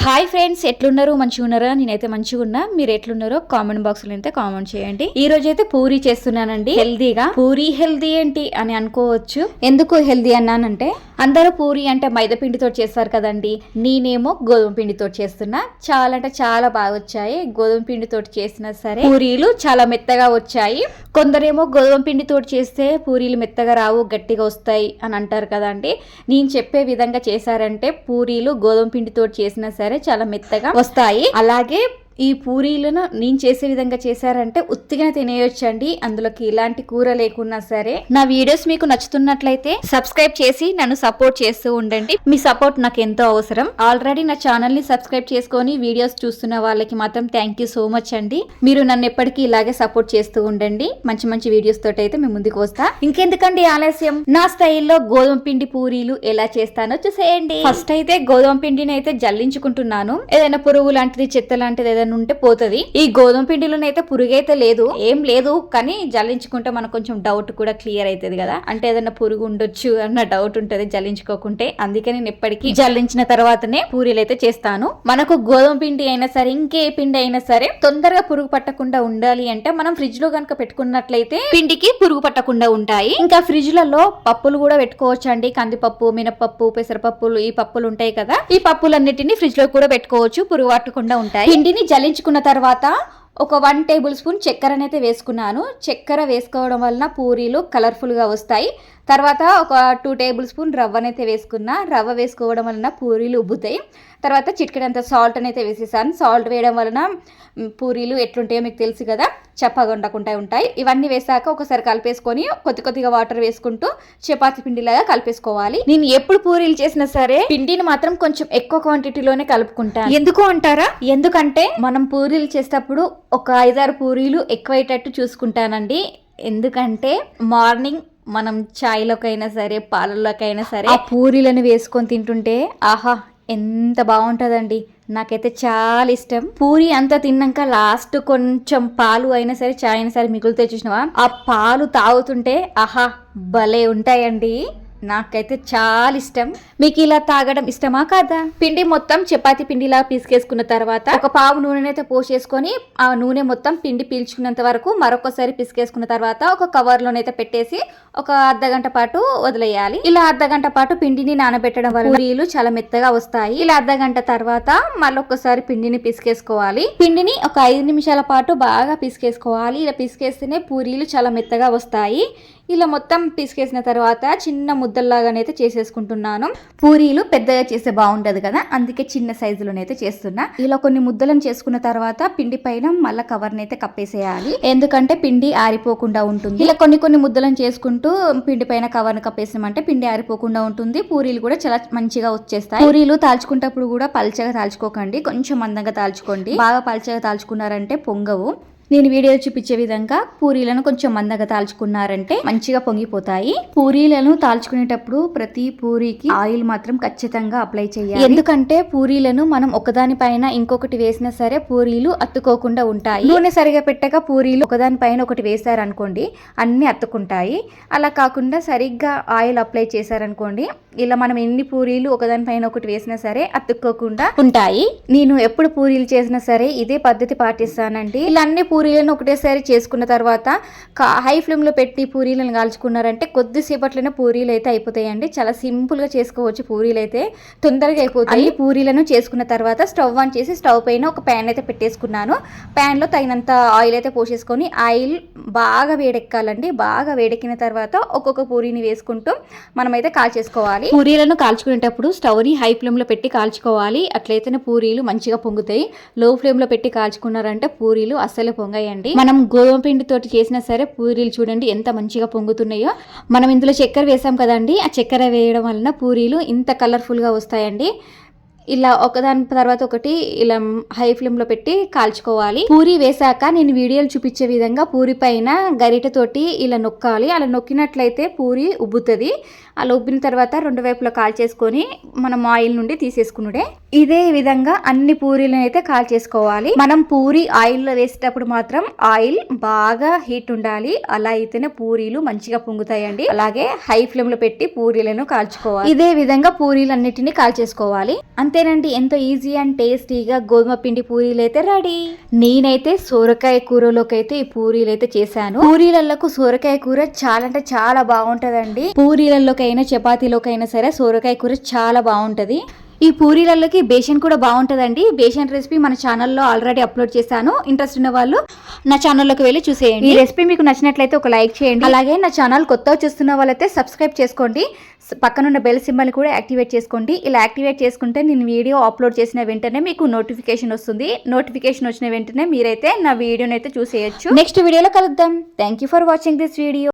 Hi friends, ఎట్లున్నారు? మంచిగా ఉన్నారా? నేనైతే మంచిగా ఉన్నా. మీరు ఎట్లున్నారో కామెంట్ బాక్స్ లో అయితే కామెంట్ చేయండి. ఈ రోజు అయితే పూరి చేస్తున్నానండి, హెల్దీగా. పూరి హెల్దీ ఏంటి అని అనుకోవచ్చు. ఎందుకు హెల్దీ అన్నానంటే, అందరూ పూరి అంటే మైదా పిండితో చేస్తారు కదండి. నేనేమో గోధుమ పిండితో చేస్తున్నా. చాలా అంటే చాలా బాగా వచ్చాయి. గోధుమ పిండితో చేసినా సరే పూరీలు చాలా మెత్తగా వచ్చాయి. కొందరేమో గోధుమ పిండితో చేస్తే పూరీలు మెత్తగా రావు, గట్టిగా వస్తాయి అని అంటారు కదండి. నేను చెప్పే విధంగా చేశారంటే పూరీలు గోధుమ పిండితో చేసినా సరే చాలా మెత్తగా వస్తాయి. అలాగే ఈ పూరీలను నేను చేసే విధంగా చేశారంటే ఉత్తిగా తినేయొచ్చండి. అందులోకి ఇలాంటి కూర లేకున్నా సరే. నా వీడియోస్ మీకు నచ్చుతున్నట్లయితే సబ్స్క్రైబ్ చేసి నన్ను సపోర్ట్ చేస్తూ ఉండండి. మీ సపోర్ట్ నాకు ఎంతో అవసరం. ఆల్రెడీ నా ఛానల్ ని సబ్స్క్రైబ్ చేసుకొని వీడియోస్ చూస్తున్న వాళ్ళకి మాత్రం థ్యాంక్ యూ సో మచ్ అండి. మీరు నన్ను ఎప్పటికీ ఇలాగే సపోర్ట్ చేస్తూ ఉండండి. మంచి మంచి వీడియోస్ తోటి అయితే మేము ముందుకు వస్తా. ఇంకెందుకండి ఆలస్యం, నా స్టైల్లో గోధుమ పిండి పూరీలు ఎలా చేస్తానో చూసేయండి. ఫస్ట్ అయితే గోధుమ పిండిని అయితే జల్లించుకుంటున్నాను. ఏదైనా పురుగు లాంటిది, చెత్త లాంటిది ఏదైనా ఉంటే పోతుంది. ఈ గోధుమ పిండిలోనైతే పురుగైతే లేదు, ఏం లేదు. కానీ జల్లించుకుంటే మనకు కొంచెం డౌట్ కూడా క్లియర్ అవుతుంది కదా, అంటే ఏదైనా పురుగు ఉండొచ్చు అన్న డౌట్ ఉంటది జల్లించుకోకుంటే. అందుకే నేను ఎప్పటికీ జల్లించిన తర్వాతనే పూరీలు అయితే చేస్తాను. మనకు గోధుమ పిండి అయినా సరే, ఇంకే పిండి అయినా సరే తొందరగా పురుగు పట్టకుండా ఉండాలి అంటే మనం ఫ్రిడ్జ్ లో కనుక పెట్టుకున్నట్లయితే పిండికి పురుగు పట్టకుండా ఉంటాయి. ఇంకా ఫ్రిడ్జ్ లలో పప్పులు కూడా పెట్టుకోవచ్చు అండి. కందిపప్పు, మినపప్పు, పెసరపప్పులు, ఈ పప్పులు ఉంటాయి కదా, ఈ పప్పులన్నిటిని ఫ్రిడ్జ్ లో కూడా పెట్టుకోవచ్చు, పురుగు పట్టకుండా ఉంటాయి. పిండిని జల్లించుకున్న తర్వాత ఒక 1 టేబుల్ స్పూన్ చక్కెరనైతే వేసుకున్నాను. చక్కెర వేసుకోవడం వలన పూరీలు కలర్ఫుల్ గా వస్తాయి. తర్వాత ఒక 2 టేబుల్ స్పూన్ రవ్వనైతే వేసుకున్నా. రవ్వ వేసుకోవడం వలన పూరీలు ఉబ్బుతాయి. తర్వాత చిటికెడంత సాల్ట్ అయితే వేసేసాను. సాల్ట్ వేయడం వలన పూరీలు ఎట్లుంటాయో మీకు తెలుసు కదా, చప్పగా ఉండకుండా ఉంటాయి. ఇవన్నీ వేసాక ఒకసారి కలిపేసుకొని కొద్ది కొద్దిగా వాటర్ వేసుకుంటూ చపాతీ పిండిలాగా కలిపేసుకోవాలి. నేను ఎప్పుడు పూరీలు చేసినా సరే పిండిని మాత్రం కొంచెం ఎక్కువ క్వాంటిటీలోనే కలుపుకుంటాను. ఎందుకు అంటారా? ఎందుకంటే మనం పూరీలు చేసేటప్పుడు ఒక 5-6 పూరీలు ఎక్కువయ్యేటట్టు చూసుకుంటానండి. ఎందుకంటే మార్నింగ్ మనం చాయ్లోకైనా సరే, పాలల్లోకైనా సరే ఆ పూరీలను వేసుకొని తింటుంటే ఆహా ఎంత బాగుంటుందండి. నాకైతే చాలా ఇష్టం. పూరి అంతా తిన్నాక లాస్ట్ కొంచెం పాలు అయినా సరే, చాయ్ అయినా సరే మిగులుతే చూసినావా, ఆ పాలు తాగుతుంటే ఆహా భలే ఉంటాయండి. నాకైతే చాలా ఇష్టం. మీకు ఇలా తాగడం ఇష్టమా కాదా? పిండి మొత్తం చపాతీ పిండిలా పీసుకేసుకున్న తర్వాత ఒక పావు నూనెనైతే పోసేసుకొని ఆ నూనె మొత్తం పిండి పీల్చుకున్నంత వరకు మరొకసారి పిసికేసుకున్న తర్వాత ఒక కవర్ లోనైతే పెట్టేసి ఒక అర్ధగంట పాటు వదిలేయాలి. ఇలా అర్ధగంట పాటు పిండిని నానబెట్టడం వల్ల పూరీలు చాలా మెత్తగా వస్తాయి. ఇలా అర్ధగంట తర్వాత మళ్ళొకసారి పిండిని పిసికేసుకోవాలి. పిండిని ఒక 5 నిమిషాల పాటు బాగా పిసికేసుకోవాలి. ఇలా పిసికేస్తేనే పూరీలు చాలా మెత్తగా వస్తాయి. ఇలా మొత్తం పిసికేసిన తర్వాత చిన్న ముద్దల్లాగానైతే చేసేసుకుంటున్నాను. పూరీలు పెద్దగా చేస్తే బాగుంటది కదా, అందుకే చిన్న సైజులోనైతే చేస్తున్నా. ఇలా కొన్ని ముద్దలను చేసుకున్న తర్వాత పిండి పైన మళ్ళీ కవర్నైతే కప్పేసేయాలి. ఎందుకంటే పిండి ఆరిపోకుండా ఉంటుంది. ఇలా కొన్ని ముద్దలను చేసుకుంటూ పిండి పైన కవర్ను కప్పేసామంటే పిండి ఆరిపోకుండా ఉంటుంది. పూరీలు కూడా చాలా మంచిగా వచ్చేస్తాయి. పూరీలు తాల్చుకునేటప్పుడు కూడా పల్చగా తాల్చుకోకండి, కొంచెం మందంగా తాల్చుకోండి. బాగా పల్చగా తాల్చుకున్నారంటే పొంగవు. నేను వీడియో చూపించే విధంగా పూరీలను కొంచెం మందగా తాల్చుకున్నారంటే మంచిగా పొంగిపోతాయి. పూరీలను తాల్చుకునేటప్పుడు ప్రతి పూరీకి ఆయిల్ మాత్రం ఖచ్చితంగా అప్లై చేయాలి. ఎందుకంటే పూరీలను మనం ఒకదాని పైన ఇంకొకటి వేసినా సరే పూరీలు అత్తుకోకుండా ఉంటాయి. నూనె సరిగా పెట్టక పూరీలు ఒకదాని పైన ఒకటి వేసారనుకోండి అన్ని అత్తుకుంటాయి. అలా కాకుండా సరిగ్గా ఆయిల్ అప్లై చేశారనుకోండి, ఇలా మనం ఎన్ని పూరీలు ఒకదాని పైన ఒకటి వేసినా సరే అతుక్కోకుండా ఉంటాయి. నేను ఎప్పుడు పూరీలు చేసినా సరే ఇదే పద్ధతి పాటిస్తానండి. ఇలా అన్ని పూరీలను ఒకటేసారి చేసుకున్న తర్వాత హై ఫ్లేమ్ లో పెట్టి పూరీలను కాల్చుకున్నారంటే కొద్దిసేపట్లోనే పూరీలు అయితే అయిపోతాయండి. చాలా సింపుల్ గా చేసుకోవచ్చు. పూరీలు అయితే తొందరగా అయిపోతాయి. పూరీలను చేసుకున్న తర్వాత స్టవ్ ఆన్ చేసి స్టవ్ పైన ఒక ప్యాన్ అయితే పెట్టేసుకున్నాను. ప్యాన్ లో తగినంత ఆయిల్ అయితే పోసేసుకొని ఆయిల్ బాగా వేడెక్కాలండి. బాగా వేడెక్కిన తర్వాత ఒక్కొక్క పూరీని వేసుకుంటూ మనమైతే కాల్చేసుకోవాలి. పూరీలను కాల్చుకునేటప్పుడు స్టవ్ ని హై ఫ్లేమ్ లో పెట్టి కాల్చుకోవాలి. అట్లయితేనే పూరీలు మంచిగా పొంగుతాయి. లో ఫ్లేమ్ లో పెట్టి కాల్చుకున్నారంటే పూరీలు అస్సలు పొంగాయండి. మనం గోధుమ పిండి తోటి చేసినా సరే పూరీలు చూడండి ఎంత మంచిగా పొంగుతున్నాయో. మనం ఇందులో చక్కెర వేసాం కదండి, ఆ చక్కెర వేయడం వలన పూరీలు ఇంత కలర్ఫుల్ గా వస్తాయండి. ఇలా ఒకదాని తర్వాత ఒకటి ఇలా హై ఫ్లేమ్ లో పెట్టి కాల్చుకోవాలి. పూరి వేసాక నేను వీడియోలు చూపించే విధంగా పూరి పైన గరిటెతోటి ఇలా నొక్కాలి. అలా నొక్కినట్లయితే పూరి ఉబ్బుతుంది. అలా ఉబ్బిన తర్వాత 2 వైపులా కాల్చేసుకొని మనం ఆయిల్ నుండి తీసేసుకునుడే. ఇదే విధంగా అన్ని పూరీలను అయితే కాల్చేసుకోవాలి. మనం పూరి ఆయిల్లో వేసేటప్పుడు మాత్రం ఆయిల్ బాగా హీట్ ఉండాలి. అలా అయితేనే పూరీలు మంచిగా పొంగుతాయండి. అలాగే హై ఫ్లేమ్ లో పెట్టి పూరీలను కాల్చుకోవాలి. ఇదే విధంగా పూరీలన్నిటిని కాల్చేసుకోవాలి. అంతే అంతేనండి, ఎంతో ఈజీ అండ్ టేస్టీగా గోధుమ పిండి పూరీలు అయితే రెడీ. నేనైతే సోరకాయ కూరలోకి అయితే ఈ పూరీలు అయితే చేశాను. పూరీలకు సోరకాయ కూర చాలా అంటే చాలా బాగుంటదండి. పూరీలలోకైనా చపాతీలోకైనా సరే సోరకాయ కూర చాలా బాగుంటది. ఈ పూరీలలోకి బేషన్ కూడా బాగుంటుందండి. బేషన్ రెసిపీ మన ఛానల్లో ఆల్రెడీ అప్లోడ్ చేశాను. ఇంట్రెస్ట్ ఉన్న వాళ్ళు నా ఛానల్లోకి వెళ్ళి చూసేయండి. ఈ రెసిపీ మీకు నచ్చినట్లయితే ఒక లైక్ చేయండి. అలాగే నా ఛానల్ కొత్తగా చూస్తున్న వాళ్ళైతే సబ్స్క్రైబ్ చేసుకోండి. పక్కనున్న బెల్ సింబల్ కూడా యాక్టివేట్ చేసుకోండి. ఇలా యాక్టివేట్ చేసుకుంటే నేను వీడియో అప్లోడ్ చేసిన వెంటనే మీకు నోటిఫికేషన్ వస్తుంది. నోటిఫికేషన్ వచ్చిన వెంటనే మీరైతే నా వీడియోని అయితే చూసేయచ్చు. నెక్స్ట్ వీడియోలో కలుద్దాం. Thank you for watching this video.